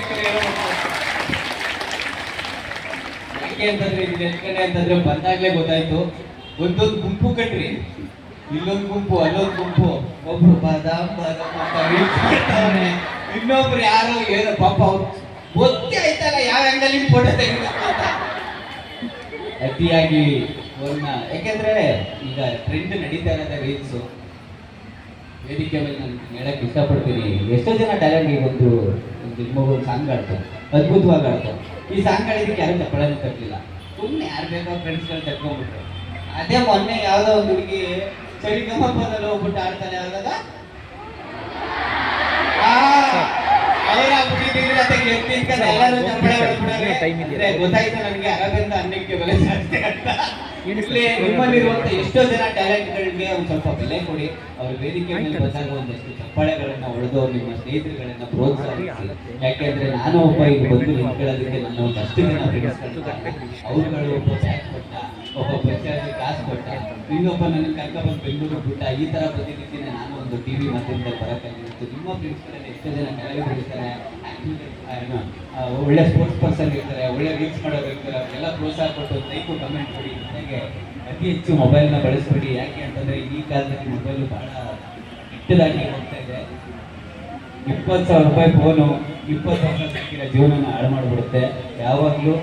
Actually ಯಾಕೆ ಅಂತಂದ್ರೆ ಇದು ಕಡೆ ಅಂತಂದ್ರೆ ಬಂದಾಗ್ಲೇ ಗೊತ್ತಾಯ್ತು. ಒಂದೊಂದು ಗುಂಪು ಕಟ್ರಿ, ಇಲ್ಲೊಂದು ಗುಂಪು ಅಲ್ಲೊಂದು ಗುಂಪು, ಒಬ್ರು ಬಾದಾಮ್ ಬಾದಾಮ್ ಅಂತ ಹೇಳ್ತಾವ್ರೆ, ಇನ್ನೊಬ್ರು ಯಾರೋ ಏನೋ ಪಾಪ ಅವ್ರು ಗೊತ್ತೇ ಆಯ್ತಲ್ಲ ಯಾವ ಆಂಗಲ್ ಫೋಟೋ ತೆಗಿಬೇಕು ಅಂತ ಅತಿಯಾಗಿ ಅವ್ರನ್ನ. ಯಾಕೆಂದ್ರೆ ಈಗ ಟ್ರೆಂಡ್ ನಡೀತಾ ಇರೋದ ರೀಲ್ಸು. ವೇದಿಕೆ ಮೇಲೆ ನಾನು ಹೇಳಕ್ ಇಷ್ಟಪಡ್ತೀನಿ, ಎಷ್ಟೋ ಜನ ಟ್ಯಾಲೆಂಟ್ ಒಂದು ಮಗು ಸಾಂಗ್ ಆಡ್ತಾರೆ, ಅದ್ಭುತವಾಗಿ ಆಡ್ತಾರೆ. ಈ ಸಾಂಗ್ ಆಡಿದಕ್ಕೆ ಯಾರು ತಪ್ಪಳನ್ನು ತಪ್ಪಲಿಲ್ಲ, ಸುಮ್ಮನೆ ಯಾರು ಬೇಕೋ ಫ್ರೆಂಡ್ಸ್ಗಳು ತಟ್ಕೊಂಡ್ಬಿಟ್ರು. ಅದೇ ಮೊನ್ನೆ ಯಾವುದೋ ಒಂದು ಹುಡುಗಿ ಸರಿಗಮಪ್ಪದಲ್ಲಿ ಹೋಗ್ಬಿಟ್ಟು ಆಡ್ತಾನೆ ಆದಾಗ ಗೊತ್ತಾಯ್ತು ನನಗೆ ಅರಬಿಂದ ಅನ್ನಕ್ಕೆ ಬೆಲೆ ಜಾಸ್ತಿ ಅಂತ. ನಿಮ್ಮಲ್ಲಿರುವಂತ ಎಷ್ಟೋ ಜನ ಟ್ಯಾಲೆಂಟ್ಗಳಿಗೆ ಒಂದು ಸ್ವಲ್ಪ ಬೆಲೆ ಕೊಡಿ. ಅವ್ರ ವೇದಿಕೆ ಮೇಲೆ ಬಂದಾಗ ಒಂದಷ್ಟು ಚಪ್ಪಾಳೆಗಳನ್ನ ಹೊಡೆದು ನಿಮ್ಮ ಸ್ನೇಹಿತರುಗಳನ್ನ ಪ್ರೋತ್ಸಾಹಿಸಿ. ಯಾಕೆಂದ್ರೆ ನಾನು ಒಬ್ಬ ಈಗ ಬಂದು ನಿಂತ್ಕೊಳ್ಳೋದಕ್ಕೆ ನನ್ನ ಒಂದಷ್ಟು ಜನ ಅವ್ರುಗಳು ಒಬ್ಬ ಬ್ಯಾಗ್ ಕೊಟ್ಟ, ಒಬ್ಬ ಬಸ್ಸಾಗಿ ಕಾಸು ಕೊಟ್ಟ, ಇನ್ನೊಬ್ಬ ನನ್ನ ಕರ್ಕೊಂಡ್ಬಂದು ಬೆಂಗಳೂರು ಬಿಟ್ಟ. ಈ ತರ ಬಂದಿದ್ದಕ್ಕೆ ನಾನು ಒಂದು ಟಿವಿ ಮಾಧ್ಯಮದಲ್ಲಿ ಬರೋಕ್ಕಾಗಿತ್ತು. ನಿಮ್ಮ ಫ್ರೆಂಡ್ಸ್ಗಳಲ್ಲಿ ಎಷ್ಟೋ ಜನ ಕಲೆ ಬಿಡ್ತಾರೆ, ಒಳ್ಳೆ ಸ್ಪೋರ್ಟ್ಸ್ ಪರ್ಸನ್ ಇರ್ತಾರೆ, ಒಳ್ಳೆ ರೀಲ್ಸ್ ಮಾಡೋರು ಇರ್ತಾರೆ, ಅವ್ರಿಗೆಲ್ಲ ಪ್ರೋತ್ಸಾಹ ಕೊಟ್ಟು ಲೈಕು ಕಮೆಂಟ್ ಕೊಡಿ. ಜೊತೆಗೆ ಅತಿ ಹೆಚ್ಚು ಮೊಬೈಲ್ನ ಬಳಸ್ಬೇಡಿ. ಯಾಕೆ ಅಂತಂದ್ರೆ ಈ ಕಾಲದಲ್ಲಿ ಮೊಬೈಲು ಬಹಳ ಕೆಟ್ಟದಾಗಿ ಹೋಗ್ತಾ ಇದೆ. 20,000 ರೂಪಾಯಿ ಫೋನು 20 ವರ್ಷ ಸಿಕ್ಕಿರೋ ಜೀವನನ ಹಾಳು ಮಾಡಿಬಿಡುತ್ತೆ. ಯಾವಾಗಲೂ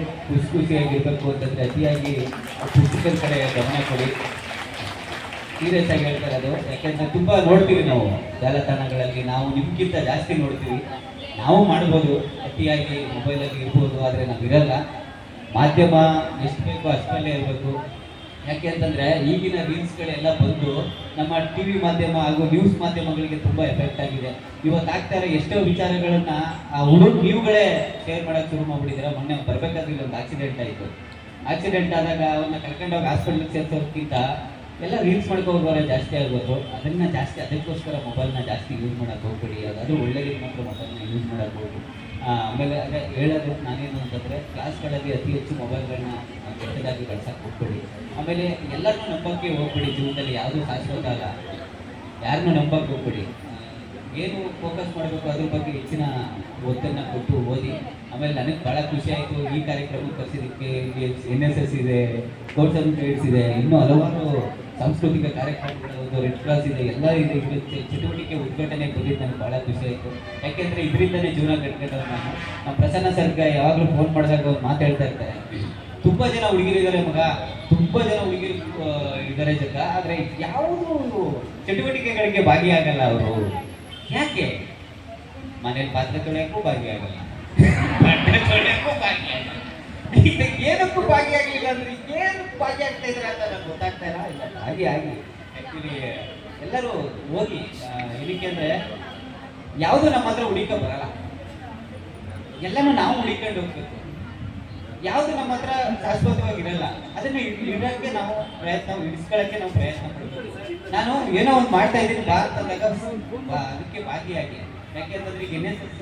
ಖುಷಿಯಾಗಿರ್ಬೇಕು ಅಂತಂದ್ರೆ ಅತಿಯಾಗಿ ಪುಸ್ತಕದ ಕಡೆ ಗಮನ ಕೊಡಿ. ಸೀರಿಯಸ್ ಆಗಿ ಹೇಳ್ತಾರೆ ಅದು. ಯಾಕೆಂದ್ರೆ ತುಂಬಾ ನೋಡ್ತೀವಿ ನಾವು ಜಾಲತಾಣಗಳಲ್ಲಿ, ನಾವು ನಿಮ್ಗಿಂತ ಜಾಸ್ತಿ ನೋಡ್ತೀವಿ. ನಾವು ಮಾಡ್ಬೋದು, ಅತಿಯಾಗಿ ಮೊಬೈಲಲ್ಲಿ ಇರ್ಬೋದು, ಆದರೆ ನಾವು ಇರಲ್ಲ. ಮಾಧ್ಯಮ ಎಷ್ಟು ಬೇಕೋ ಅಷ್ಟರಲ್ಲೇ ಇರಬೇಕು. ಯಾಕೆ ಅಂತಂದರೆ ಈಗಿನ ರೀಲ್ಸ್ಗಳೆಲ್ಲ ಬಂದು ನಮ್ಮ ಟಿ ವಿ ಮಾಧ್ಯಮ ಹಾಗೂ ನ್ಯೂಸ್ ಮಾಧ್ಯಮಗಳಿಗೆ ತುಂಬ ಎಫೆಕ್ಟ್ ಆಗಿದೆ. ಇವತ್ತು ಆಗ್ತಾರೆ ಎಷ್ಟೋ ವಿಚಾರಗಳನ್ನು ಆ ನೀವುಗಳೇ ಶೇರ್ ಮಾಡೋಕ್ಕೆ ಶುರು ಮಾಡಿಬಿಟ್ಟಿದ್ದೀರಾ. ಮೊನ್ನೆ ಬರಬೇಕಾದ್ರೆ ಇಲ್ಲೊಂದು ಆಕ್ಸಿಡೆಂಟ್ ಆಯಿತು. ಆಕ್ಸಿಡೆಂಟ್ ಆದಾಗ ಅವನ್ನ ಕರ್ಕೊಂಡೋಗಿ ಹಾಸ್ಪಿಟ್ಲಿಗೆ ಸೇರಿಸೋದಕ್ಕಿಂತ ಎಲ್ಲ ರೀಲ್ಸ್ ಮಾಡ್ಕೋಬೋರೆ ಜಾಸ್ತಿ ಆಗ್ಬೋದು. ಅದನ್ನು ಜಾಸ್ತಿ ಅದಕ್ಕೋಸ್ಕರ ಮೊಬೈಲ್ನ ಜಾಸ್ತಿ ಯೂಸ್ ಮಾಡೋಕ್ಕೆ ಹೋಗ್ಬೇಡಿ. ಅದು ಒಳ್ಳೆಯದಕ್ಕೆ ಮಾತ್ರ ಮೊಬೈಲ್ನ ಯೂಸ್ ಮಾಡೋಕ್ಕೋಗಿ. ಆಮೇಲೆ ಅದೇ ಹೇಳೋದು ನಾನೇನು ಅಂತಂದರೆ ಕ್ಲಾಸ್ಗಳಲ್ಲಿ ಅತಿ ಹೆಚ್ಚು ಮೊಬೈಲ್ಗಳನ್ನ ಕೆಟ್ಟದಾಗಿ ಬಳಸೋಕ್ಕೆ ಹೋಗ್ಬೇಡಿ. ಆಮೇಲೆ ಎಲ್ಲರನ್ನೂ ನಂಬಕ್ಕೆ ಹೋಗ್ಬೇಡಿ. ಜೀವನದಲ್ಲಿ ಯಾವುದೂ ಶಾಶ್ವತ ಅಲ್ಲ, ಯಾರನ್ನೂ ನಂಬಕ್ಕೆ ಹೋಗ್ಬೇಡಿ. ಏನು ಫೋಕಸ್ ಮಾಡಬೇಕು ಅದ್ರ ಬಗ್ಗೆ ಹೆಚ್ಚಿನ ಒತ್ತನ್ನು ಕೊಟ್ಟು ಓದಿ. ಆಮೇಲೆ ನನಗೆ ಭಾಳ ಖುಷಿ ಆಯಿತು ಈ ಕಾರ್ಯಕ್ರಮಕ್ಕೆ ಕರೆಸಿದ್ದಕ್ಕೆ. NSS ಇದೆ, ಸ್ಕೌಟ್ಸ್ ಅಂಡ್ ಗೈಡ್ಸ್ ಇದೆ, ಇನ್ನೂ ಹಲವಾರು ಸಾಂಸ್ಕೃತಿಕ ಕಾರ್ಯಕ್ರಮಗಳು, ಒಂದು ರೆಡ್ ಕ್ರಾಸ್ ಇದೆ, ಎಲ್ಲ ಇದೆ. ಇದ್ರ ಚಟುವಟಿಕೆ ಉದ್ಘಾಟನೆ ಬಂದಿದ್ದು ನನಗೆ ಭಾಳ ಖುಷಿ ಆಯಿತು. ಯಾಕೆಂದರೆ ಇದರಿಂದಲೇ ಜೀವನ ಕಟ್ಕೊಂಡವ್ರು ನಾನು. ನಮ್ಮ ಪ್ರಸನ್ನ ಸರ್ಗೆ ಯಾವಾಗಲೂ ಫೋನ್ ಮಾಡಿದಾಗ ಅವ್ರು ಮಾತಾಡ್ತಾ ಇರ್ತಾರೆ, ತುಂಬ ಜನ ಹುಡುಗಿರಿದ್ದಾರೆ ಮಗ, ತುಂಬ ಜನ ಹುಡುಗಿರು ಇದ್ದಾರೆ ಜಗ, ಆದರೆ ಯಾವುದು ಚಟುವಟಿಕೆಗಳಿಗೆ ಭಾಗಿಯಾಗಲ್ಲ ಅವರು. ಯಾಕೆ? ಮನೇಲಿ ಪಾತ್ರೆ ತೊಳೆಯೋಕ್ಕೂ ಭಾಗಿಯಾಗಲ್ಲ, ಬಟ್ಟೆ ತೊಳೆಯೋಕ್ಕೂ ಭಾಗಿಯಾಗಲ್ಲ, ಏನಕ್ಕೂ ಭಾಗಿಯಾಗಲಿಲ್ಲ ಅಂದ್ರೆ ಏನು ಭಾಗಿಯಾಗ್ತಾ ಇದ್ರೆ ಅಂತ ನನಗೆ ಗೊತ್ತಾಗ್ತಾ ಇಲ್ಲ. ಹಾಗೆ ಆ್ಯಕ್ಚುಲಿ ಎಲ್ಲರೂ ಹೋಗಿ ಏನಕ್ಕೆ ಅಂದರೆ ಯಾವುದು ನಮ್ಮ ಹತ್ರ ಹುಡುಕ ಬರಲ್ಲ, ಎಲ್ಲನೂ ನಾವು ಹುಡುಕೊಂಡು ಹೋಗ್ಬೇಕು. ಯಾವುದು ನಮ್ಮ ಹತ್ರ ಶಾಶ್ವತವಾಗಿರಲ್ಲ, ಅದನ್ನು ಇಡೋಕ್ಕೆ ನಾವು ಇಡಿಸ್ಕೊಳ್ಳೋಕ್ಕೆ ನಾವು ಪ್ರಯತ್ನ ಪಡ್ಬೇಕು. ನಾನು ಏನೋ ಒಂದು ಮಾಡ್ತಾ ಇದ್ದೀನಿ ಬಾ ಅಂತಂದಾಗ ಅದಕ್ಕೆ ಭಾಗಿಯಾಗಿ. ಯಾಕೆ ಅಂತಂದ್ರೆ ಈಗ NSS